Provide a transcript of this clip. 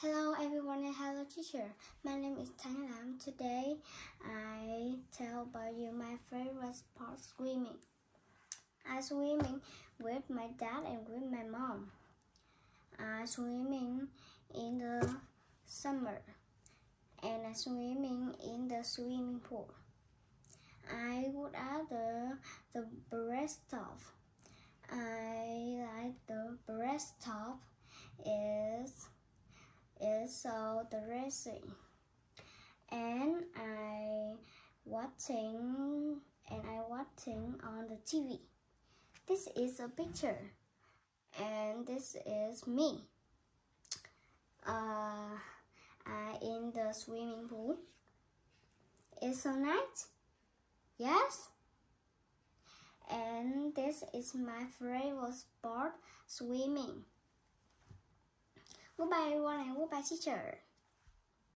Hello everyone and hello teacher. My name is Thanh Lam. Today I tell about you my favorite sport, swimming. I swimming with my dad and with my mom. I swimming in the summer and I swimming in the swimming pool. I would add the breaststroke. I like the breaststroke is so the racing, and I watching on the TV. This is a picture, and this is me. I in the swimming pool. It's so nice. Yes. And this is my favorite sport, swimming. Goodbye everyone and goodbye teacher.